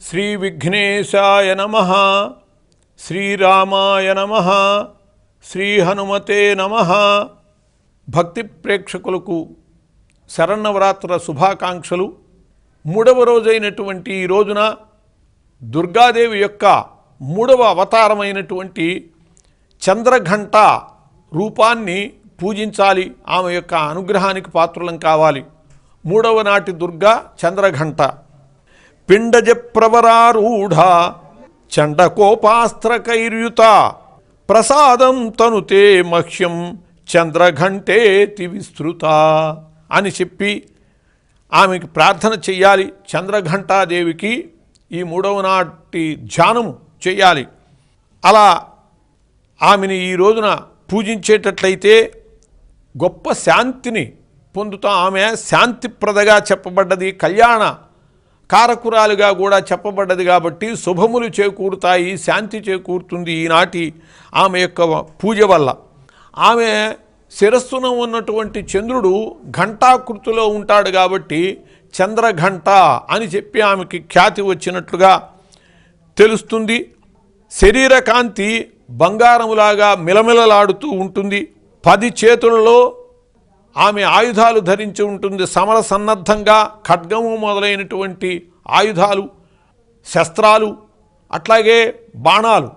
శ్రీ విఘ్నేశాయ నమః, శ్రీరామాయ నమః, శ్రీ హనుమతే నమః. భక్తి ప్రేక్షకులకు శరన్నవరాత్రుల శుభాకాంక్షలు. మూడవ రోజైనటువంటి ఈ రోజున దుర్గాదేవి యొక్క మూడవ అవతారమైనటువంటి చంద్రఘంట రూపాన్ని పూజించాలి. ఆమె యొక్క అనుగ్రహానికి పాత్రులం కావాలి. మూడవ నాటి దుర్గా చంద్రఘంట. పిండజ ప్రవరారూఢ చండకోపాస్త్రకైర్యుత ప్రసాదం తనుతే మహ్యం చంద్రఘంటేతి విస్తృత అని చెప్పి ఆమెకి ప్రార్థన చెయ్యాలి. చంద్రఘంటాదేవికి ఈ మూడవ నాటి ధ్యానము చెయ్యాలి. అలా ఆమెని ఈ రోజున పూజించేటట్లయితే గొప్ప శాంతిని పొందుతాం. ఆమె శాంతిప్రదగా చెప్పబడ్డది, కళ్యాణ కారకురాలుగా కూడా చెప్పబడ్డది. కాబట్టి శుభములు చేకూరుతాయి, శాంతి చేకూరుతుంది ఈనాటి ఆమె యొక్క పూజ వల్ల. ఆమె శిరస్సున ఉన్నటువంటి చంద్రుడు ఘంటాకృతిలో ఉంటాడు కాబట్టి చంద్రఘంట అని చెప్పి ఆమెకి ఖ్యాతి వచ్చినట్లుగా తెలుస్తుంది. శరీర కాంతి బంగారములాగా మిలమిలలాడుతూ ఉంటుంది. 10 చేతులలో ఆమె ఆయుధాలు ధరించి ఉంటుంది. సమర సన్నద్ధంగా ఖడ్గము మొదలైనటువంటి ఆయుధాలు, శస్త్రాలు, అట్లాగే బాణాలు,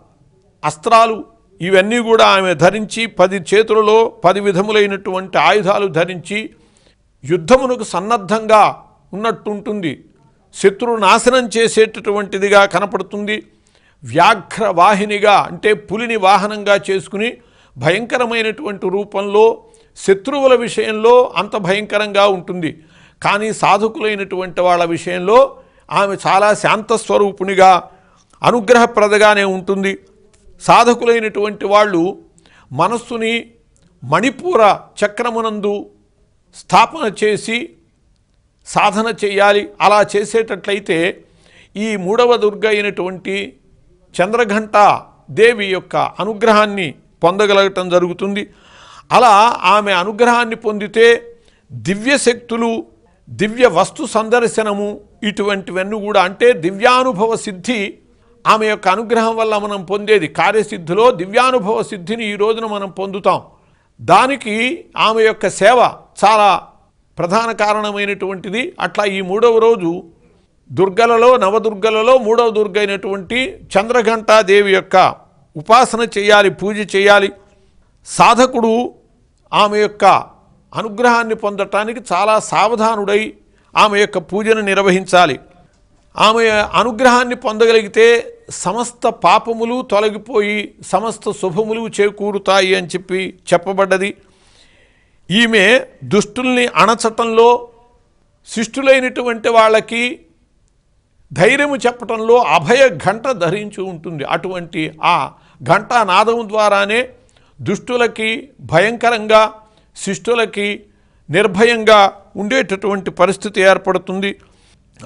అస్త్రాలు ఇవన్నీ కూడా ఆమె ధరించి 10 చేతులలో 10 విధములైనటువంటి ఆయుధాలు ధరించి యుద్ధమునకు సన్నద్ధంగా ఉన్నట్టుంటుంది. శత్రు నాశనం చేసేటటువంటిదిగా కనపడుతుంది. వ్యాఘ్రవాహినిగా అంటే పులిని వాహనంగా చేసుకుని భయంకరమైనటువంటి రూపంలో శత్రువుల విషయంలో అంత భయంకరంగా ఉంటుంది. కానీ సాధకులైనటువంటి వాళ్ళ విషయంలో ఆమె చాలా శాంతస్వరూపునిగా అనుగ్రహప్రదగానే ఉంటుంది. సాధకులైనటువంటి వాళ్ళు మనస్సుని మణిపూర చక్రమునందు స్థాపన చేసి సాధన చేయాలి. అలా చేసేటట్లయితే ఈ మూడవ దుర్గ అయినటువంటి చంద్రఘంట దేవి యొక్క అనుగ్రహాన్ని పొందగలగటం జరుగుతుంది. అలా ఆమె అనుగ్రహాన్ని పొందితే దివ్యశక్తులు, దివ్య వస్తు సందర్శనము ఇటువంటివన్నీ కూడా అంటే దివ్యానుభవ సిద్ధి ఆమె యొక్క అనుగ్రహం వల్ల మనం పొందేది. కార్యసిద్ధిలో దివ్యానుభవ సిద్ధిని ఈ రోజున మనం పొందుతాం. దానికి ఆమె యొక్క సేవ చాలా ప్రధాన కారణమైనటువంటిది. అట్లా ఈ మూడవ రోజు దుర్గలలో, నవదుర్గలలో మూడవ దుర్గ అయినటువంటి చంద్రఘంటాదేవి యొక్క ఉపాసన చేయాలి, పూజ చేయాలి. సాధకుడు ఆమె యొక్క అనుగ్రహాన్ని పొందటానికి చాలా సావధానుడై ఆమె యొక్క పూజను నిర్వహించాలి. ఆమె అనుగ్రహాన్ని పొందగలిగితే సమస్త పాపములు తొలగిపోయి సమస్త శుభములు చేకూరుతాయి అని చెప్పి చెప్పబడ్డది. ఈమె దుష్టుల్ని అణచటంలో, శిష్టులైనటువంటి వాళ్ళకి ధైర్యము చెప్పటంలో అభయ ఘంట ధరించి ఉంటుంది. అటువంటి ఆ ఘంటా నాదం ద్వారానే దుష్టులకి భయంకరంగా, శిష్టులకి నిర్భయంగా ఉండేటటువంటి పరిస్థితి ఏర్పడుతుంది.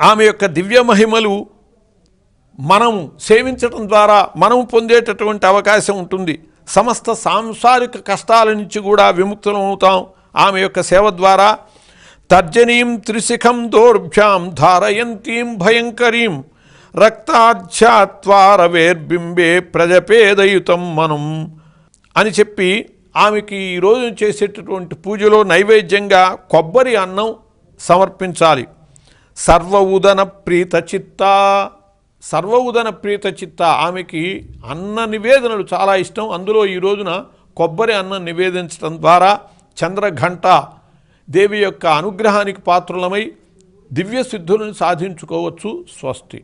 ఆమె యొక్క దివ్య మహిమలు మనం సేవించటం ద్వారా మనం పొందేటటువంటి అవకాశం ఉంటుంది. సమస్త సాంసారిక కష్టాల నుంచి కూడా విముక్తులమవుతాం ఆమె యొక్క సేవ ద్వారా. తర్జనీం త్రిశిఖం దోర్భ్యాం ధారయంతీం భయంకరీం రక్తాధ్యాత్వారవేర్బింబే ప్రజపేదయుతం మనం అని చెప్పి ఆమెకి ఈరోజు చేసేటటువంటి పూజలో నైవేద్యంగా కొబ్బరి అన్నం సమర్పించాలి. సర్వఉదన ప్రీత చిత్త, సర్వఉదన ప్రీత చిత్త. ఆమెకి అన్న నివేదనలు చాలా ఇష్టం. అందులో ఈ రోజున కొబ్బరి అన్నం నివేదించడం ద్వారా చంద్రఘంట దేవి యొక్క అనుగ్రహానికి పాత్రులమై దివ్య సిద్ధులను సాధించుకోవచ్చు. స్వస్తి.